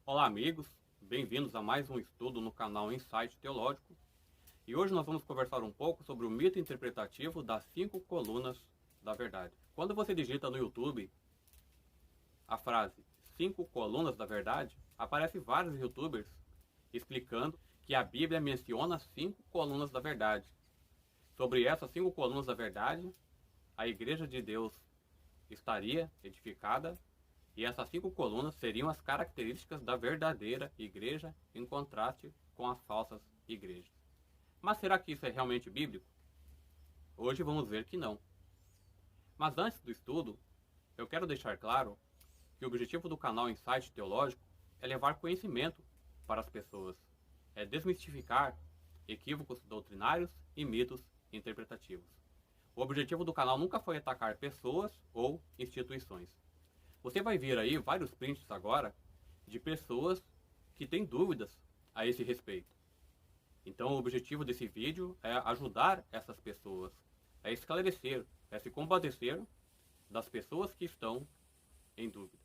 Olá amigos, bem-vindos a mais um estudo no canal Insight Teológico. E hoje nós vamos conversar um pouco sobre o mito interpretativo das 5 colunas da verdade. Quando você digita no YouTube a frase 5 colunas da verdade, aparece vários youtubers explicando que a Bíblia menciona 5 colunas da verdade. Sobre essas 5 colunas da verdade, a Igreja de Deus estaria edificada. E essas 5 colunas seriam as características da verdadeira igreja em contraste com as falsas igrejas. Mas será que isso é realmente bíblico? Hoje vamos ver que não. Mas antes do estudo, eu quero deixar claro que o objetivo do canal Insight Teológico é levar conhecimento para as pessoas, é desmistificar equívocos doutrinários e mitos interpretativos. O objetivo do canal nunca foi atacar pessoas ou instituições. Você vai ver aí vários prints agora de pessoas que têm dúvidas a esse respeito. Então o objetivo desse vídeo é ajudar essas pessoas, é esclarecer, é se compadecer das pessoas que estão em dúvida.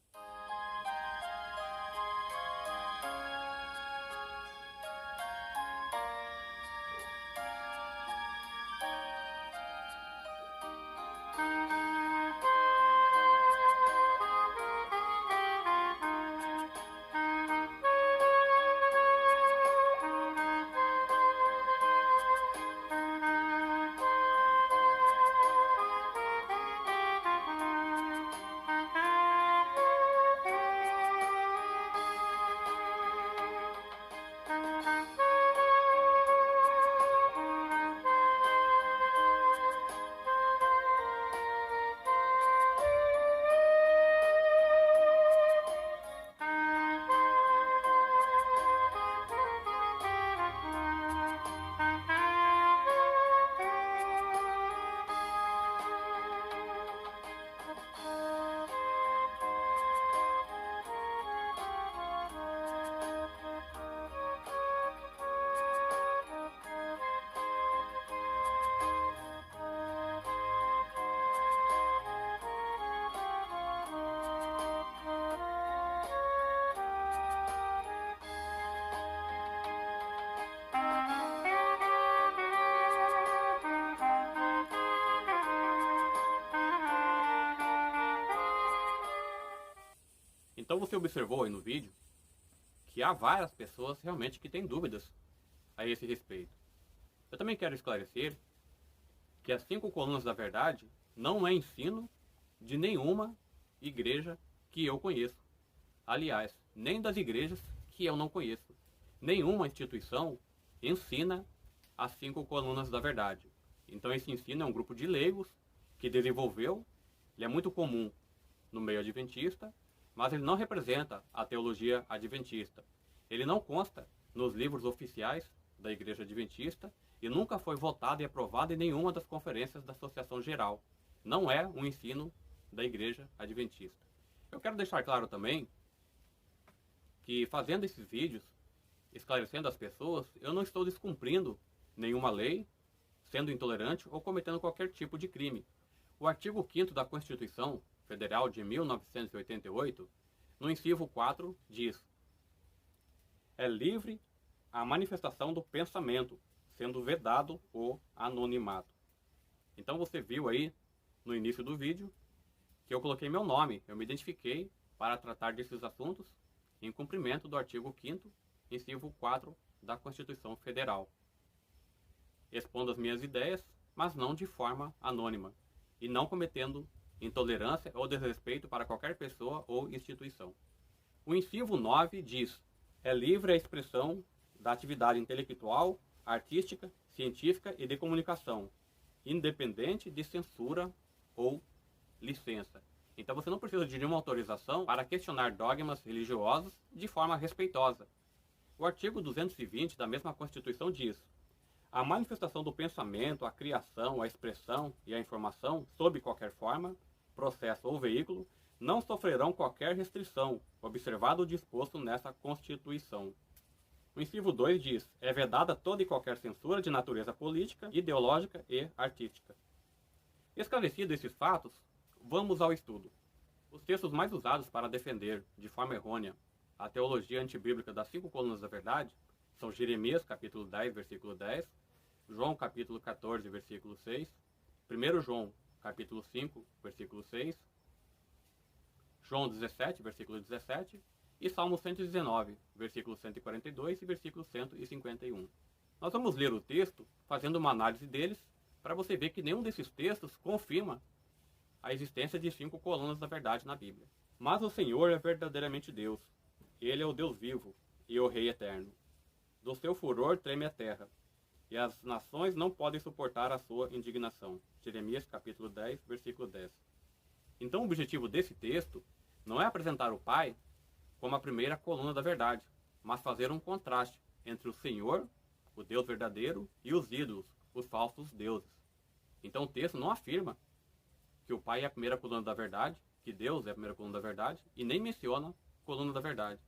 Então você observou aí no vídeo que há várias pessoas realmente que têm dúvidas a esse respeito. Eu também quero esclarecer que as 5 colunas da verdade não é ensino de nenhuma igreja que eu conheço. Aliás, nem das igrejas que eu não conheço. Nenhuma instituição ensina as 5 colunas da verdade. Então esse ensino é um grupo de leigos que desenvolveu, ele é muito comum no meio adventista, mas ele não representa a teologia adventista. Ele não consta nos livros oficiais da Igreja Adventista e nunca foi votado e aprovado em nenhuma das conferências da Associação Geral. Não é um ensino da Igreja Adventista. Eu quero deixar claro também que fazendo esses vídeos, esclarecendo as pessoas, eu não estou descumprindo nenhuma lei, sendo intolerante ou cometendo qualquer tipo de crime. O artigo 5º da Constituição Federal de 1988, no inciso 4, diz: é livre a manifestação do pensamento, sendo vedado o anonimato. Então você viu aí no início do vídeo que eu coloquei meu nome, eu me identifiquei para tratar desses assuntos em cumprimento do artigo 5º, inciso 4 da Constituição Federal. Expondo as minhas ideias, mas não de forma anônima, e não cometendo intolerância ou desrespeito para qualquer pessoa ou instituição. O inciso 9 diz: é livre a expressão da atividade intelectual, artística, científica e de comunicação, independente de censura ou licença. Então você não precisa de nenhuma autorização para questionar dogmas religiosos de forma respeitosa. O artigo 220 da mesma Constituição diz: a manifestação do pensamento, a criação, a expressão e a informação, sob qualquer forma, processo ou veículo, não sofrerão qualquer restrição, observado o disposto nessa Constituição. O inciso 2 diz: é vedada toda e qualquer censura de natureza política, ideológica e artística. Esclarecidos esses fatos, vamos ao estudo. Os textos mais usados para defender, de forma errônea, a teologia antibíblica das 5 colunas da verdade são Jeremias, capítulo 10, versículo 10, João, capítulo 14, versículo 6, 1 João, capítulo 5, versículo 6, João 17, versículo 17, e Salmo 119, versículo 142 e versículo 151. Nós vamos ler o texto fazendo uma análise deles para você ver que nenhum desses textos confirma a existência de 5 colunas da verdade na Bíblia. Mas o Senhor é verdadeiramente Deus. Ele é o Deus vivo e o Rei eterno. Do seu furor treme a terra, e as nações não podem suportar a sua indignação. Jeremias capítulo 10, versículo 10. Então o objetivo desse texto não é apresentar o Pai como a primeira coluna da verdade, mas fazer um contraste entre o Senhor, o Deus verdadeiro, e os ídolos, os falsos deuses. Então o texto não afirma que o Pai é a primeira coluna da verdade, que Deus é a primeira coluna da verdade, e nem menciona coluna da verdade.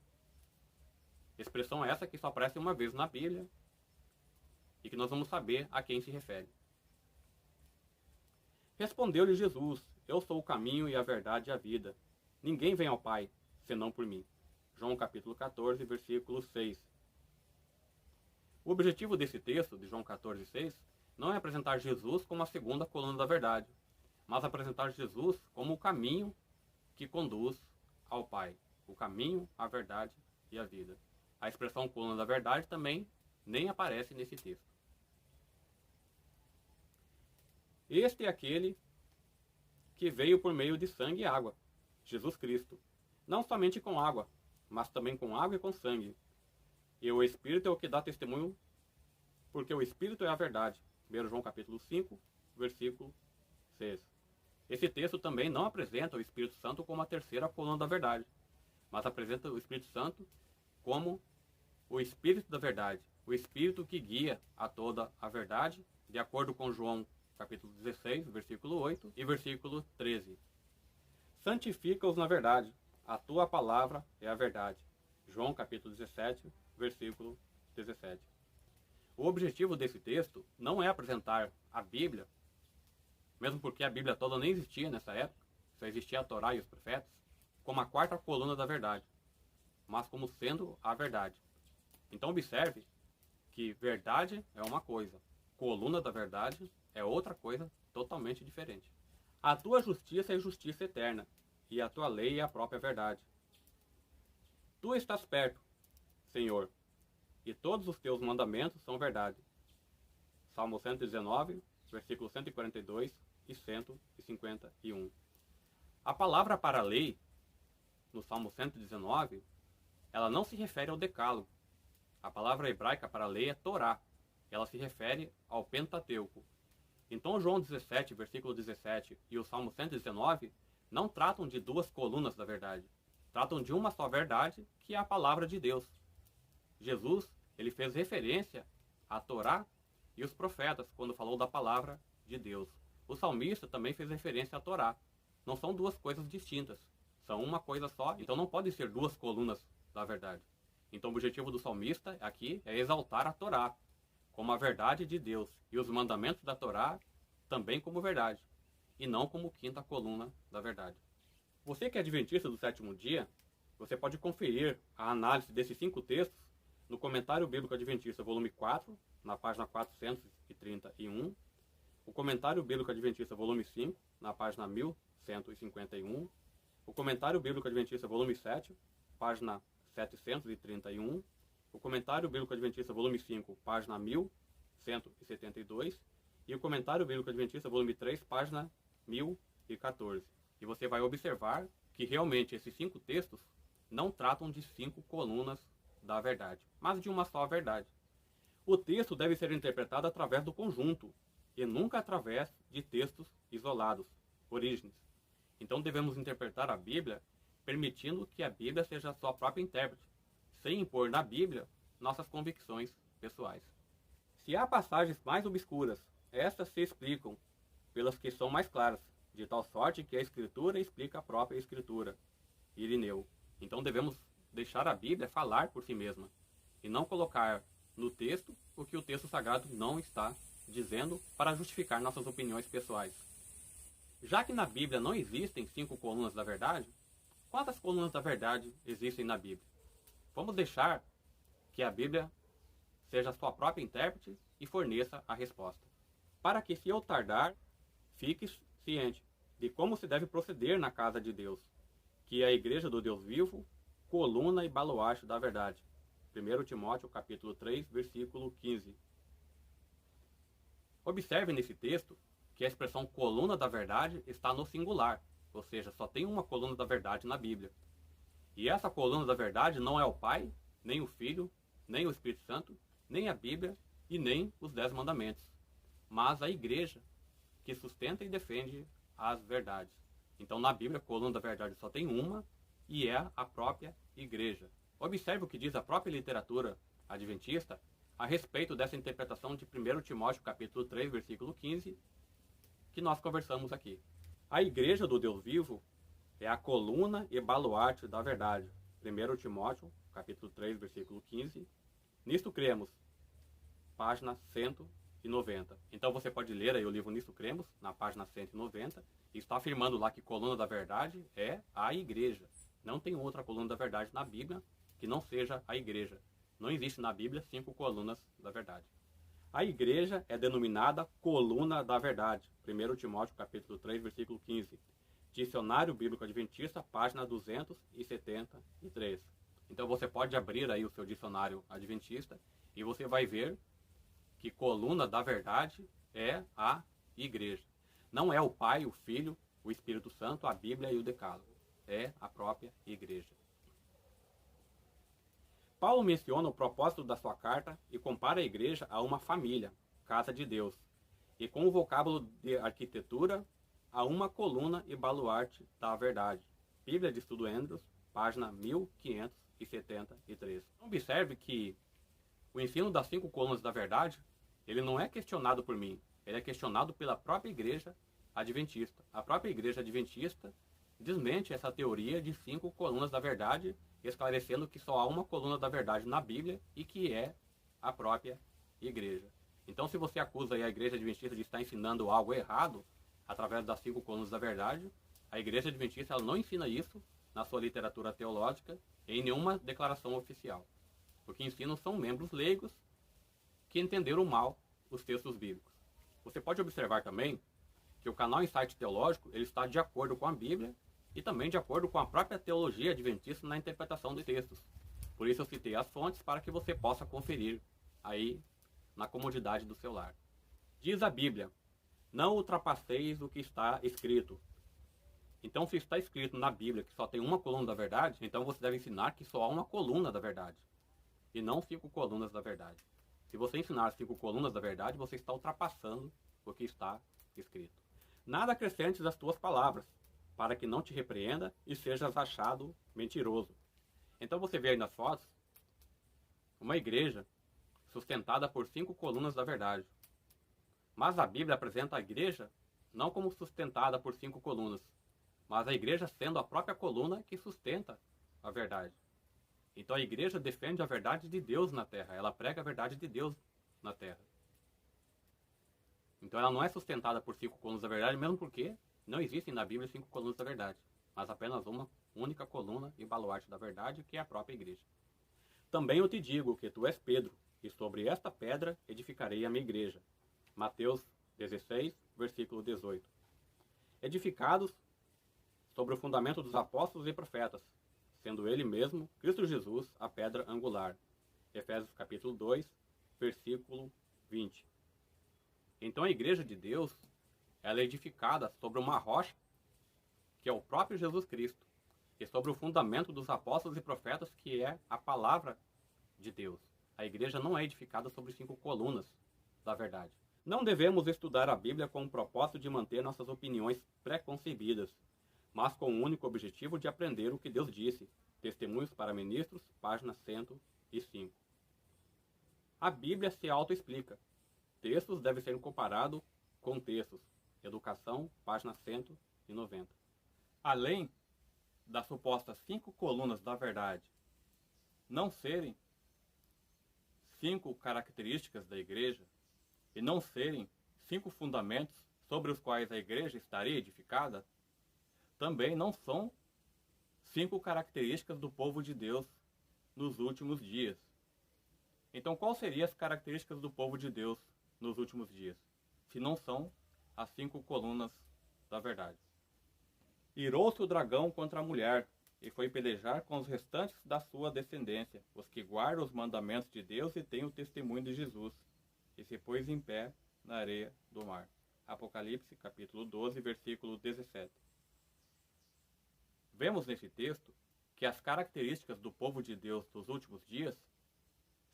Expressão essa que só aparece uma vez na Bíblia e que nós vamos saber a quem se refere. Respondeu-lhe Jesus: Eu sou o caminho e a verdade e a vida. Ninguém vem ao Pai, senão por mim. João capítulo 14, versículo 6. O objetivo desse texto, de João 14, 6, não é apresentar Jesus como a segunda coluna da verdade, mas apresentar Jesus como o caminho que conduz ao Pai. O caminho, a verdade e a vida. A expressão coluna da verdade também nem aparece nesse texto. Este é aquele que veio por meio de sangue e água, Jesus Cristo. Não somente com água, mas também com água e com sangue. E o Espírito é o que dá testemunho, porque o Espírito é a verdade. 1 João capítulo 5, versículo 6. Esse texto também não apresenta o Espírito Santo como a terceira coluna da verdade, mas apresenta o Espírito Santo como o Espírito da verdade, o Espírito que guia a toda a verdade, de acordo com João capítulo 16, versículo 8 e versículo 13. Santifica-os na verdade, a tua palavra é a verdade. João capítulo 17, versículo 17. O objetivo desse texto não é apresentar a Bíblia, mesmo porque a Bíblia toda nem existia nessa época, só existia a Torá e os profetas, como a quarta coluna da verdade, mas como sendo a verdade. Então observe que verdade é uma coisa, coluna da verdade é outra coisa totalmente diferente. A tua justiça é justiça eterna, e a tua lei é a própria verdade. Tu estás perto, Senhor, e todos os teus mandamentos são verdade. Salmo 119, versículos 142 e 151. A palavra para lei, no Salmo 119, ela não se refere ao decálogo. A palavra hebraica para lei é Torá. Ela se refere ao Pentateuco. Então João 17, versículo 17 e o Salmo 119 não tratam de duas colunas da verdade. Tratam de uma só verdade, que é a palavra de Deus. Jesus, ele fez referência à Torá e os profetas quando falou da palavra de Deus. O salmista também fez referência à Torá. Não são duas coisas distintas. São uma coisa só, então não podem ser duas colunas da verdade. Então o objetivo do salmista aqui é exaltar a Torá como a verdade de Deus e os mandamentos da Torá também como verdade, e não como quinta coluna da verdade. Você que é adventista do sétimo dia, você pode conferir a análise desses 5 textos no Comentário Bíblico Adventista, volume 4, na página 431, o Comentário Bíblico Adventista, volume 5, na página 1151, o Comentário Bíblico Adventista, volume 7, página 731, o Comentário Bíblico Adventista, volume 5, página 1172, e o Comentário Bíblico Adventista, volume 3, página 1014. E você vai observar que realmente esses 5 textos não tratam de 5 colunas da verdade, mas de uma só verdade. O texto deve ser interpretado através do conjunto, e nunca através de textos isolados, origens. Então devemos interpretar a Bíblia permitindo que a Bíblia seja a sua própria intérprete, sem impor na Bíblia nossas convicções pessoais. Se há passagens mais obscuras, estas se explicam pelas que são mais claras, de tal sorte que a Escritura explica a própria Escritura. Irineu. Então devemos deixar a Bíblia falar por si mesma, e não colocar no texto o que o texto sagrado não está dizendo para justificar nossas opiniões pessoais. Já que na Bíblia não existem 5 colunas da verdade, quantas colunas da verdade existem na Bíblia? Vamos deixar que a Bíblia seja sua própria intérprete e forneça a resposta. Para que, se eu tardar, fique ciente de como se deve proceder na casa de Deus, que é a igreja do Deus vivo, coluna e baluarte da verdade. 1 Timóteo capítulo 3, versículo 15. Observe nesse texto que a expressão coluna da verdade está no singular, ou seja, só tem uma coluna da verdade na Bíblia. E essa coluna da verdade não é o Pai, nem o Filho, nem o Espírito Santo, nem a Bíblia e nem os 10 mandamentos, mas a igreja que sustenta e defende as verdades. Então na Bíblia a coluna da verdade só tem uma e é a própria igreja. Observe o que diz a própria literatura adventista a respeito dessa interpretação de 1 Timóteo capítulo 3, versículo 15, que nós conversamos aqui. A igreja do Deus vivo é a coluna e baluarte da verdade. 1 Timóteo capítulo 3, versículo 15. Nisto cremos, página 190. Então você pode ler aí o livro Nisto Cremos, na página 190, e está afirmando lá que coluna da verdade é a igreja. Não tem outra coluna da verdade na Bíblia que não seja a igreja. Não existe na Bíblia 5 colunas da verdade. A igreja é denominada coluna da verdade. 1 Timóteo capítulo 3, versículo 15. Dicionário Bíblico Adventista, página 273. Então você pode abrir aí o seu dicionário adventista e você vai ver que coluna da verdade é a igreja. Não é o Pai, o Filho, o Espírito Santo, a Bíblia e o Decálogo. É a própria igreja. Paulo menciona o propósito da sua carta e compara a igreja a uma família, casa de Deus, e com o vocábulo de arquitetura a uma coluna e baluarte da verdade. Bíblia de Estudo Andrews, página 1573. Observe que o ensino das 5 colunas da verdade, ele não é questionado por mim, ele é questionado pela própria igreja adventista. A própria igreja adventista desmente essa teoria de 5 colunas da verdade, esclarecendo que só há uma coluna da verdade na Bíblia e que é a própria igreja. Então, se você acusa a igreja adventista de estar ensinando algo errado através das 5 colunas da verdade, a igreja adventista ela não ensina isso na sua literatura teológica em nenhuma declaração oficial. O que ensinam são membros leigos que entenderam mal os textos bíblicos. Você pode observar também que o canal Insight Teológico ele está de acordo com a Bíblia e também de acordo com a própria teologia adventista na interpretação dos textos. Por isso eu citei as fontes para que você possa conferir aí na comodidade do seu lar. Diz a Bíblia, não ultrapasseis o que está escrito. Então, se está escrito na Bíblia que só tem uma coluna da verdade, então você deve ensinar que só há uma coluna da verdade, e não 5 colunas da verdade. Se você ensinar 5 colunas da verdade, você está ultrapassando o que está escrito. Nada acrescentes às tuas palavras, para que não te repreenda e sejas achado mentiroso. Então você vê aí nas fotos uma igreja sustentada por 5 colunas da verdade. Mas a Bíblia apresenta a igreja não como sustentada por 5 colunas, mas a igreja sendo a própria coluna que sustenta a verdade. Então a igreja defende a verdade de Deus na terra, ela prega a verdade de Deus na terra. Então ela não é sustentada por 5 colunas da verdade, mesmo porque não existem na Bíblia 5 colunas da verdade, mas apenas uma única coluna e baluarte da verdade, que é a própria igreja. Também eu te digo que tu és Pedro, e sobre esta pedra edificarei a minha igreja. Mateus 16, versículo 18. Edificados sobre o fundamento dos apóstolos e profetas, sendo ele mesmo, Cristo Jesus, a pedra angular. Efésios capítulo 2, versículo 20. Então a igreja de Deus, ela é edificada sobre uma rocha, que é o próprio Jesus Cristo, e sobre o fundamento dos apóstolos e profetas, que é a palavra de Deus. A igreja não é edificada sobre 5 colunas da verdade. Não devemos estudar a Bíblia com o propósito de manter nossas opiniões pré-concebidas, mas com o único objetivo de aprender o que Deus disse. Testemunhos para Ministros, página 105. A Bíblia se autoexplica. Textos devem ser comparados com textos. Educação, página 190. Além das supostas 5 colunas da verdade não serem 5 características da igreja e não serem 5 fundamentos sobre os quais a igreja estaria edificada, também não são 5 características do povo de Deus nos últimos dias. Então, quais seriam as características do povo de Deus nos últimos dias? Se não são as 5 colunas da verdade. Irou-se o dragão contra a mulher, e foi pelejar com os restantes da sua descendência, os que guardam os mandamentos de Deus e têm o testemunho de Jesus, e se pôs em pé na areia do mar. Apocalipse, capítulo 12, versículo 17. Vemos nesse texto que as características do povo de Deus dos últimos dias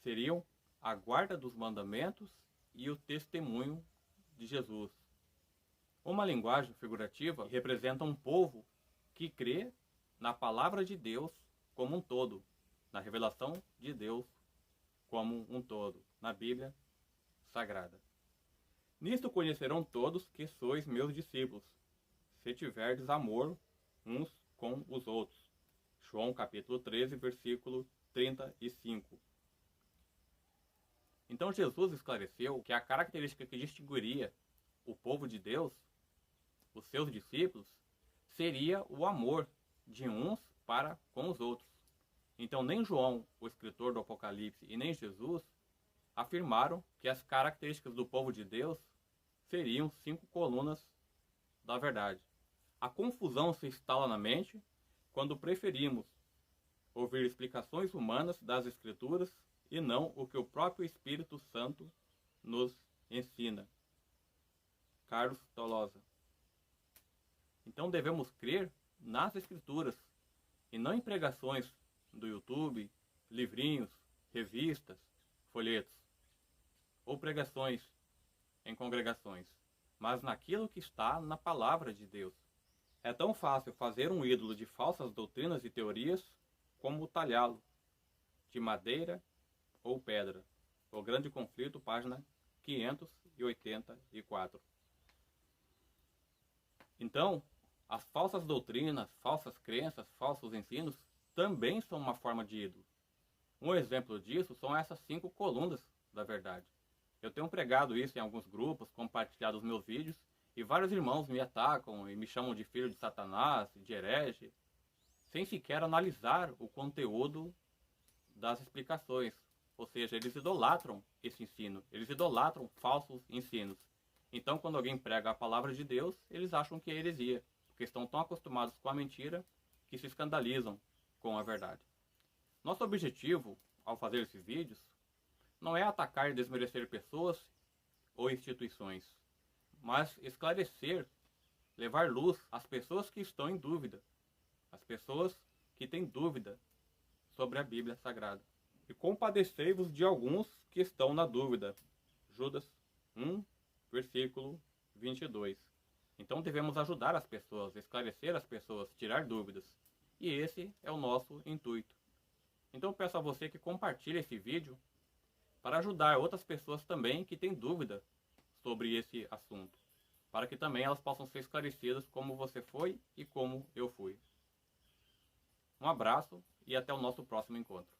seriam a guarda dos mandamentos e o testemunho de Jesus. Uma linguagem figurativa representa um povo que crê na palavra de Deus como um todo, na revelação de Deus como um todo, na Bíblia Sagrada. Nisto conhecerão todos que sois meus discípulos, se tiverdes amor uns com os outros. João capítulo 13, versículo 35. Então Jesus esclareceu que a característica que distinguiria o povo de Deus, os seus discípulos, seria o amor de uns para com os outros. Então nem João, o escritor do Apocalipse, e nem Jesus afirmaram que as características do povo de Deus seriam 5 colunas da verdade. A confusão se instala na mente quando preferimos ouvir explicações humanas das Escrituras e não o que o próprio Espírito Santo nos ensina. Carlos Tolosa. Então devemos crer nas Escrituras e não em pregações do YouTube, livrinhos, revistas, folhetos ou pregações em congregações, mas naquilo que está na palavra de Deus. É tão fácil fazer um ídolo de falsas doutrinas e teorias como talhá-lo de madeira ou pedra. O Grande Conflito, página 584. Então, as falsas doutrinas, falsas crenças, falsos ensinos também são uma forma de ídolo. Um exemplo disso são essas 5 colunas da verdade. Eu tenho pregado isso em alguns grupos, compartilhado os meus vídeos, e vários irmãos me atacam e me chamam de filho de Satanás, de herege, sem sequer analisar o conteúdo das explicações. Ou seja, eles idolatram esse ensino, eles idolatram falsos ensinos. Então, quando alguém prega a palavra de Deus, eles acham que é heresia, porque estão tão acostumados com a mentira que se escandalizam com a verdade. Nosso objetivo, ao fazer esses vídeos, não é atacar e desmerecer pessoas ou instituições, mas esclarecer, levar luz às pessoas que estão em dúvida, às pessoas que têm dúvida sobre a Bíblia Sagrada. E compadecei-vos de alguns que estão na dúvida. Judas 1, versículo 22. Então devemos ajudar as pessoas, esclarecer as pessoas, tirar dúvidas. E esse é o nosso intuito. Então peço a você que compartilhe esse vídeo para ajudar outras pessoas também que têm dúvida sobre esse assunto, para que também elas possam ser esclarecidas como você foi e como eu fui. Um abraço e até o nosso próximo encontro.